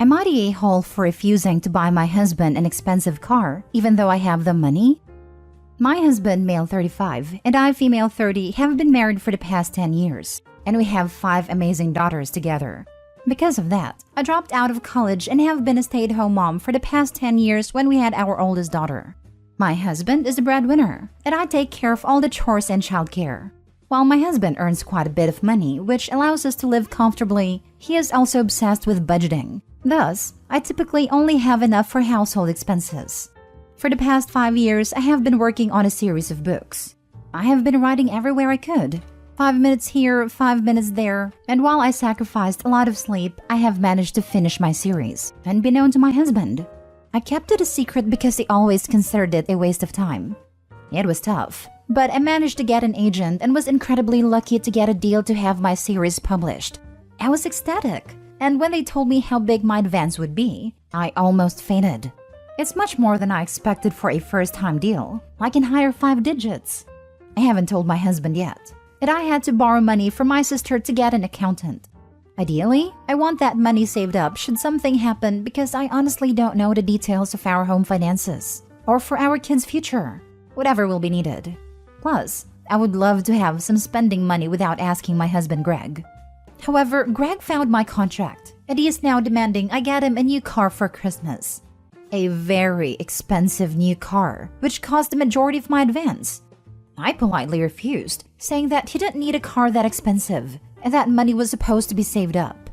Am I the a-hole for refusing to buy my husband an expensive car even though I have the money? My husband, male 35, and I, female 30, have been married for the past 10 years, and we have 5 amazing daughters together. Because of that, I dropped out of college and have been a stay-at-home mom for the past 10 years when we had our oldest daughter. My husband is the breadwinner, and I take care of all the chores and childcare. While my husband earns quite a bit of money, which allows us to live comfortably, he is also obsessed with budgeting. Thus, I typically only have enough for household expenses. For the past 5 years, I have been working on a series of books. I have been writing everywhere I could. 5 minutes here, 5 minutes there, and while I sacrificed a lot of sleep, I have managed to finish my series, unbeknown to my husband. I kept it a secret because he always considered it a waste of time. It was tough, but I managed to get an agent and was incredibly lucky to get a deal to have my series published. I was ecstatic, and when they told me how big my advance would be, I almost fainted. It's much more than I expected for a first-time deal, like in higher 5 digits. I haven't told my husband yet, and I had to borrow money from my sister to get an accountant. Ideally, I want that money saved up should something happen because I honestly don't know the details of our home finances, or for our kids' future, whatever will be needed. Plus, I would love to have some spending money without asking my husband Greg. However, Greg found my contract, and he is now demanding I get him a new car for Christmas. A very expensive new car, which cost the majority of my advance. I politely refused, saying that he didn't need a car that expensive, and that money was supposed to be saved up.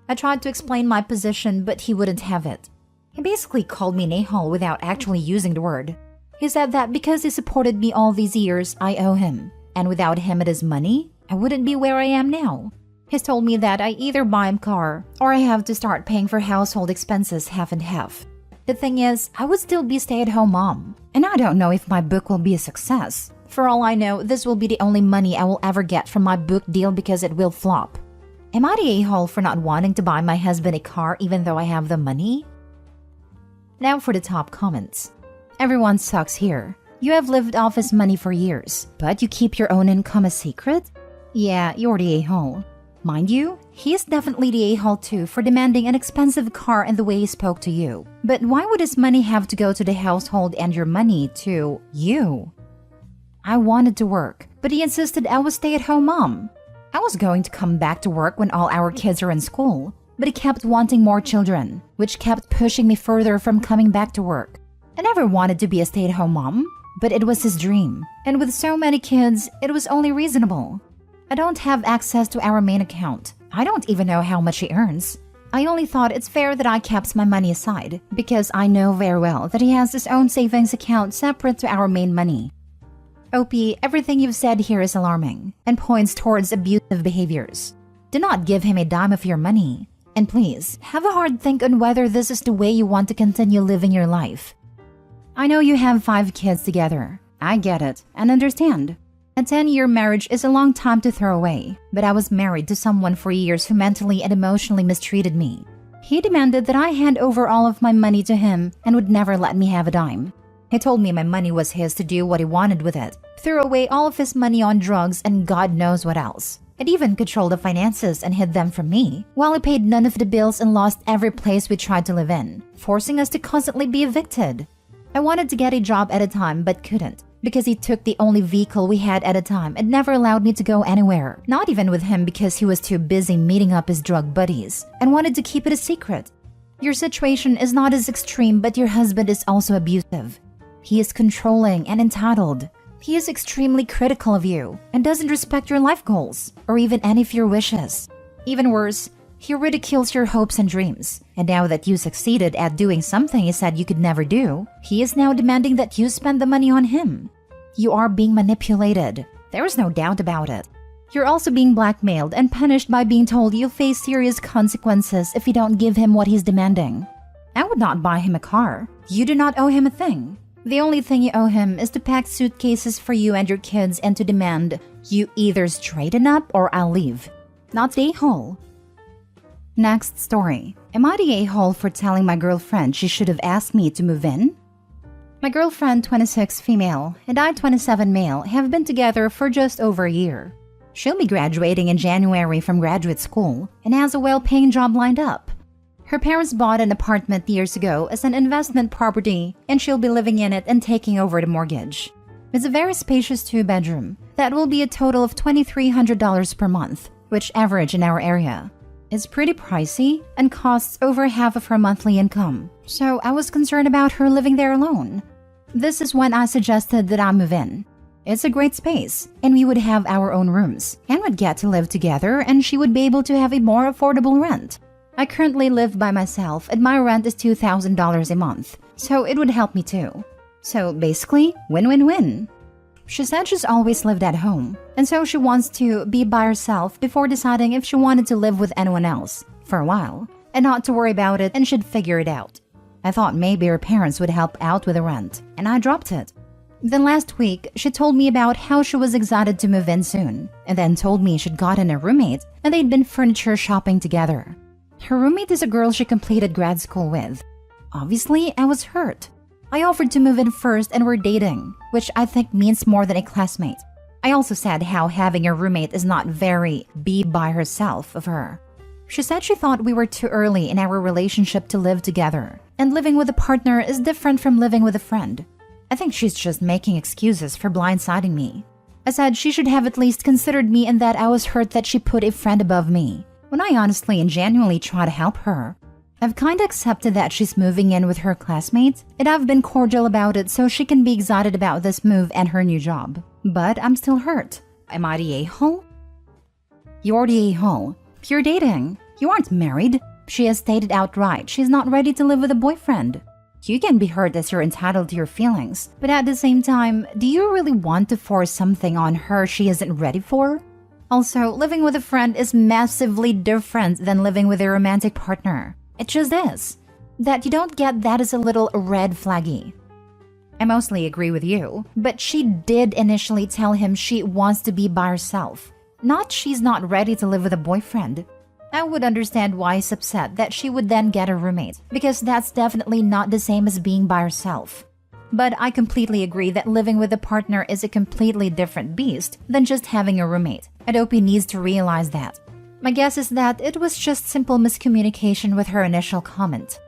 I tried to explain my position, but he wouldn't have it. He basically called me an a-hole without actually using the word. He said that because he supported me all these years, I owe him, and without him and his money, I wouldn't be where I am now. He's told me that I either buy him a car, or I have to start paying for household expenses half and half. The thing is, I would still be a stay-at-home mom, and I don't know if my book will be a success. For all I know, this will be the only money I will ever get from my book deal because it will flop. Am I the a-hole for not wanting to buy my husband a car even though I have the money? Now for the top comments. Everyone sucks here. You have lived off his money for years, but you keep your own income a secret? Yeah, you're the a-hole. Mind you, he is definitely the a-hole too for demanding an expensive car and the way he spoke to you. But why would his money have to go to the household and your money to you? I wanted to work, but he insisted I was stay-at-home mom. I was going to come back to work when all our kids are in school, but he kept wanting more children, which kept pushing me further from coming back to work. I never wanted to be a stay-at-home mom, but it was his dream, and with so many kids, it was only reasonable. I don't have access to our main account. I don't even know how much he earns. I only thought it's fair that I kept my money aside, because I know very well that he has his own savings account separate to our main money. OP, everything you've said here is alarming, and points towards abusive behaviors. Do not give him a dime of your money. And please, have a hard think on whether this is the way you want to continue living your life. I know you have 5 kids together. I get it, and understand. A 10-year marriage is a long time to throw away, but I was married to someone for years who mentally and emotionally mistreated me. He demanded that I hand over all of my money to him and would never let me have a dime. He told me my money was his to do what he wanted with it, threw away all of his money on drugs and God knows what else. It even controlled the finances and hid them from me, while he paid none of the bills and lost every place we tried to live in, forcing us to constantly be evicted. I wanted to get a job at a time but couldn't, because he took the only vehicle we had at a time and never allowed me to go anywhere, not even with him because he was too busy meeting up his drug buddies and wanted to keep it a secret. Your situation is not as extreme, but your husband is also abusive. He is controlling and entitled. He is extremely critical of you and doesn't respect your life goals or even any of your wishes. Even worse, he ridicules your hopes and dreams, and now that you succeeded at doing something he said you could never do, he is now demanding that you spend the money on him. You are being manipulated. There is no doubt about it. You're also being blackmailed and punished by being told you'll face serious consequences if you don't give him what he's demanding. I would not buy him a car. You do not owe him a thing. The only thing you owe him is to pack suitcases for you and your kids and to demand you either straighten up or I'll leave. Not the a-hole. Next story. Am I the a-hole for telling my girlfriend she should have asked me to move in? My girlfriend, 26 female, and I, 27 male, have been together for just over a year. She'll be graduating in January from graduate school and has a well-paying job lined up. Her parents bought an apartment years ago as an investment property, and she'll be living in it and taking over the mortgage. It's a very spacious 2-bedroom. That will be a total of $2,300 per month, which average in our area. It's pretty pricey and costs over half of her monthly income, so I was concerned about her living there alone. This is when I suggested that I move in. It's a great space, and we would have our own rooms, and would get to live together, and she would be able to have a more affordable rent. I currently live by myself, and my rent is $2,000 a month, so it would help me too. So basically, win-win-win. She said she's always lived at home, and so she wants to be by herself before deciding if she wanted to live with anyone else for a while, and not to worry about it and should figure it out. I thought maybe her parents would help out with the rent, and I dropped it. Then last week, she told me about how she was excited to move in soon, and then told me she'd gotten a roommate and they'd been furniture shopping together. Her roommate is a girl she completed grad school with. Obviously, I was hurt. I offered to move in first and we're dating, which I think means more than a classmate. I also said how having a roommate is not very be by herself of her. She said she thought we were too early in our relationship to live together, and living with a partner is different from living with a friend. I think she's just making excuses for blindsiding me. I said she should have at least considered me and that I was hurt that she put a friend above me, when I honestly and genuinely try to help her. I've kinda accepted that she's moving in with her classmates, and I've been cordial about it so she can be excited about this move and her new job. But I'm still hurt. Am I the a-hole? You're the a-hole. You're dating. You aren't married. She has stated outright she's not ready to live with a boyfriend. You can be hurt as you're entitled to your feelings, but at the same time, do you really want to force something on her she isn't ready for? Also, living with a friend is massively different than living with a romantic partner. It just is. That you don't get that is a little red flaggy. I mostly agree with you, but she did initially tell him she wants to be by herself, not she's not ready to live with a boyfriend. I would understand why he's upset that she would then get a roommate, because that's definitely not the same as being by herself. But I completely agree that living with a partner is a completely different beast than just having a roommate. And Opie needs to realize that. My guess is that it was just simple miscommunication with her initial comment.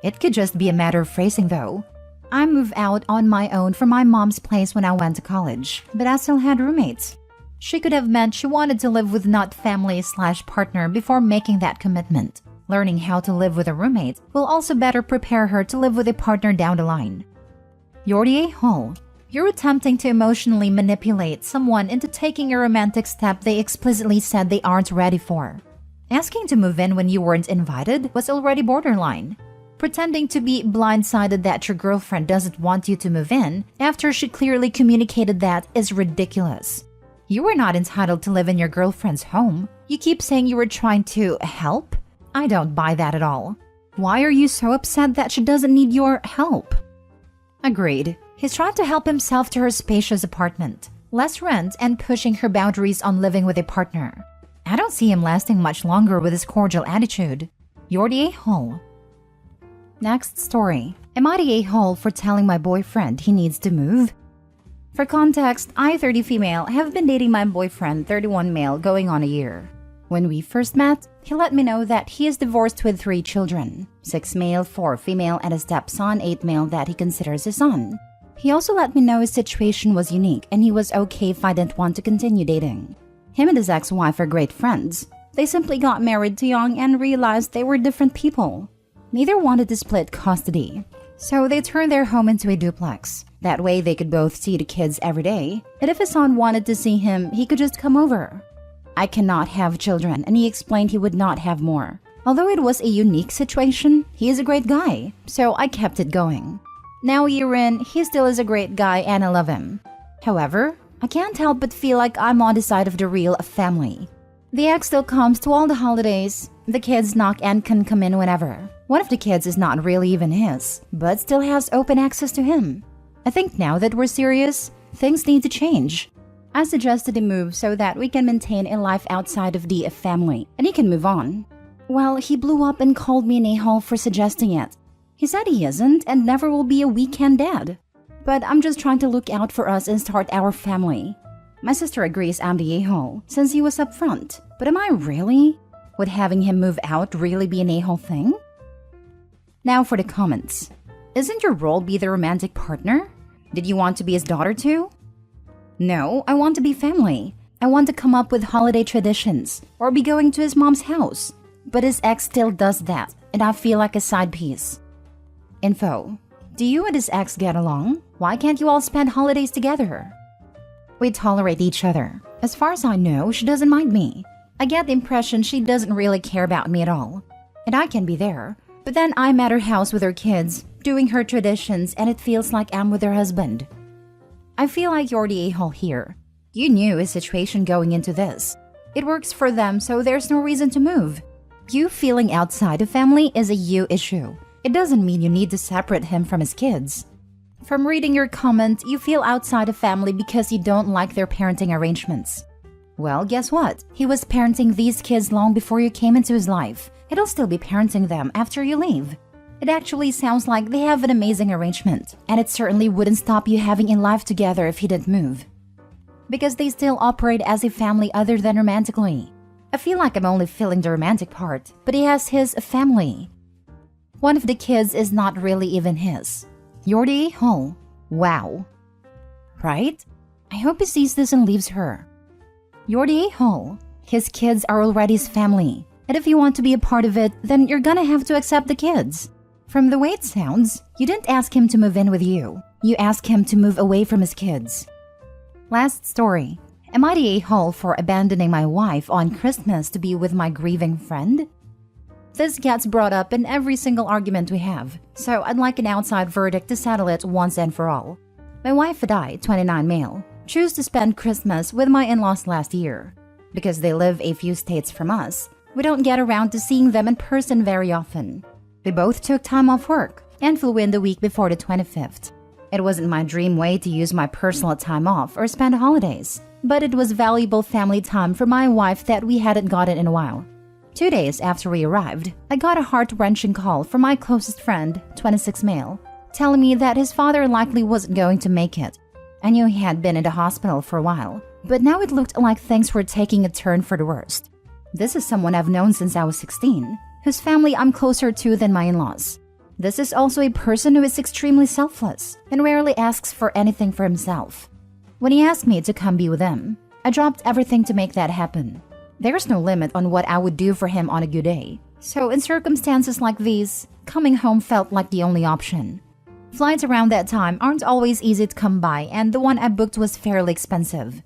It could just be a matter of phrasing though. I moved out on my own from my mom's place when I went to college, but I still had roommates. She could have meant she wanted to live with not family/partner before making that commitment. Learning how to live with a roommate will also better prepare her to live with a partner down the line. You're the a-hole. You're attempting to emotionally manipulate someone into taking a romantic step they explicitly said they aren't ready for. Asking to move in when you weren't invited was already borderline. Pretending to be blindsided that your girlfriend doesn't want you to move in after she clearly communicated that is ridiculous. You were not entitled to live in your girlfriend's home. You keep saying you were trying to help? I don't buy that at all. Why are you so upset that she doesn't need your help? Agreed. He's trying to help himself to her spacious apartment, less rent, and pushing her boundaries on living with a partner. I don't see him lasting much longer with his cordial attitude. You're the a-hole. Next story. Am I the a-hole for telling my boyfriend he needs to move? For context, I, 30 female, have been dating my boyfriend, 31 male, going on a year. When we first met, he let me know that he is divorced with 3 children, 6 male, 4 female, and a stepson, 8 male that he considers his son. He also let me know his situation was unique and he was okay if I didn't want to continue dating. Him and his ex-wife are great friends. They simply got married too young and realized they were different people. Neither wanted to split custody, so they turned their home into a duplex. That way they could both see the kids every day, and if his son wanted to see him, he could just come over. I cannot have children, and he explained he would not have more. Although it was a unique situation, he is a great guy, so I kept it going. Now a year in, he still is a great guy and I love him. However, I can't help but feel like I'm on the side of the real family. The ex still comes to all the holidays, the kids knock and can come in whenever. One of the kids is not really even his, but still has open access to him. I think now that we're serious, things need to change. I suggested a move so that we can maintain a life outside of the family, and he can move on. Well, he blew up and called me an a-hole for suggesting it. He said he isn't and never will be a weekend dad. But I'm just trying to look out for us and start our family. My sister agrees I'm the a-hole since he was upfront. But am I really? Would having him move out really be an a-hole thing? Now for the comments. Isn't your role be the romantic partner? Did you want to be his daughter too? No, I want to be family. I want to come up with holiday traditions or be going to his mom's house. But his ex still does that, and I feel like a side piece. Info. Do you and his ex get along? Why can't you all spend holidays together? We tolerate each other. As far as I know, she doesn't mind me. I get the impression she doesn't really care about me at all. And I can be there. But then I'm at her house with her kids, doing her traditions, and it feels like I'm with her husband. I feel like you're the a-hole here. You knew his situation going into this. It works for them, so there's no reason to move. You feeling outside of family is a you issue. It doesn't mean you need to separate him from his kids. From reading your comment, you feel outside of family because you don't like their parenting arrangements. Well, guess what? He was parenting these kids long before you came into his life. He'll still be parenting them after you leave. It actually sounds like they have an amazing arrangement, and it certainly wouldn't stop you having a life together if he didn't move. Because they still operate as a family other than romantically. I feel like I'm only feeling the romantic part, but he has his family. One of the kids is not really even his. You're the a-hole. Wow. Right? I hope he sees this and leaves her. You're the a-hole. His kids are already his family. And if you want to be a part of it, then you're gonna have to accept the kids. From the way it sounds, you didn't ask him to move in with you. You asked him to move away from his kids. Last story. Am I the a-hole for abandoning my wife on Christmas to be with my grieving friend? This gets brought up in every single argument we have, so I'd like an outside verdict to settle it once and for all. My wife and I, 29 male, chose to spend Christmas with my in-laws last year. Because they live a few states from us, we don't get around to seeing them in person very often. We both took time off work and flew in the week before the 25th. It wasn't my dream way to use my personal time off or spend holidays, but it was valuable family time for my wife that we hadn't gotten in a while. 2 days after we arrived, I got a heart-wrenching call from my closest friend, 26 male, telling me that his father likely wasn't going to make it. I knew he had been in the hospital for a while, but now it looked like things were taking a turn for the worst. This is someone I've known since I was 16, whose family I'm closer to than my in-laws. This is also a person who is extremely selfless and rarely asks for anything for himself. When he asked me to come be with him, I dropped everything to make that happen. There's no limit on what I would do for him on a good day. So in circumstances like these, coming home felt like the only option. Flights around that time aren't always easy to come by, and the one I booked was fairly expensive.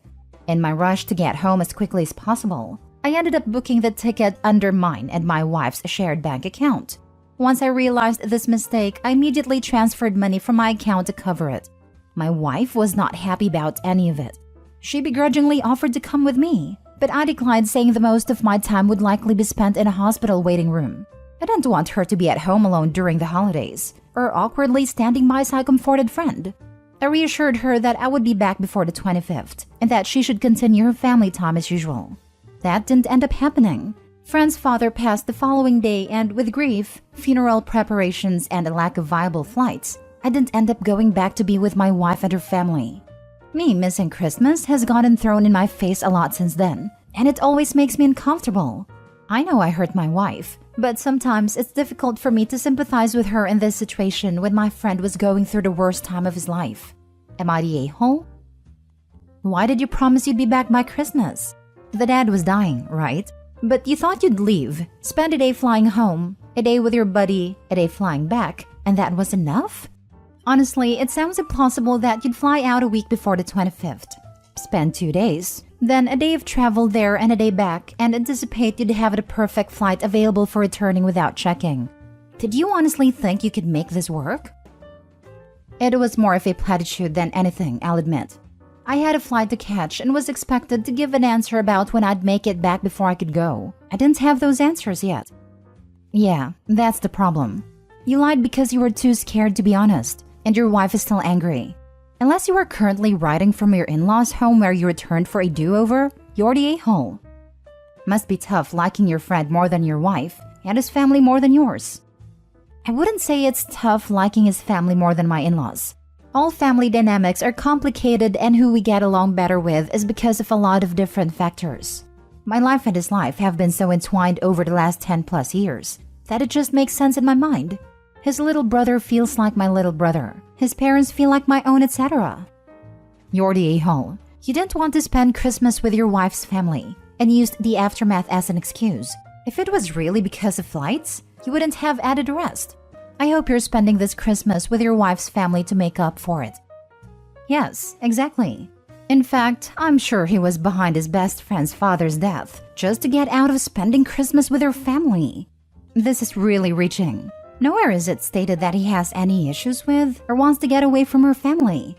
In my rush to get home as quickly as possible, I ended up booking the ticket under mine and my wife's shared bank account. Once I realized this mistake, I immediately transferred money from my account to cover it. My wife was not happy about any of it. She begrudgingly offered to come with me, but I declined, saying the most of my time would likely be spent in a hospital waiting room. I didn't want her to be at home alone during the holidays, or awkwardly standing by a comforted friend. I reassured her that I would be back before the 25th, and that she should continue her family time as usual. That didn't end up happening. Friend's father passed the following day, and with grief, funeral preparations, and a lack of viable flights, I didn't end up going back to be with my wife and her family. Me missing Christmas has gotten thrown in my face a lot since then, and it always makes me uncomfortable. I know I hurt my wife, but sometimes it's difficult for me to sympathize with her in this situation when my friend was going through the worst time of his life. Am I the a-hole? Why did you promise you'd be back by Christmas? The dad was dying, right? But you thought you'd leave, spend a day flying home, a day with your buddy, a day flying back, and that was enough? Honestly, it sounds implausible that you'd fly out a week before the 25th, spend 2 days, then a day of travel there and a day back, and anticipate you'd have the perfect flight available for returning without checking. Did you honestly think you could make this work? It was more of a platitude than anything, I'll admit. I had a flight to catch and was expected to give an answer about when I'd make it back before I could go. I didn't have those answers yet. Yeah, that's the problem. You lied because you were too scared to be honest, and your wife is still angry. Unless you are currently writing from your in-laws' home where you returned for a do-over, you're the a-hole. Must be tough liking your friend more than your wife, and his family more than yours. I wouldn't say it's tough liking his family more than my in-laws. All family dynamics are complicated, and who we get along better with is because of a lot of different factors. My life and his life have been so entwined over the last 10 plus years that it just makes sense in my mind. His little brother feels like my little brother. His parents feel like my own, etc. You're the a-hole. You didn't want to spend Christmas with your wife's family and used the aftermath as an excuse. If it was really because of flights, you wouldn't have added the rest. I hope you're spending this Christmas with your wife's family to make up for it. Yes, exactly. In fact, I'm sure he was behind his best friend's father's death just to get out of spending Christmas with her family. This is really reaching. Nowhere is it stated that he has any issues with or wants to get away from her family.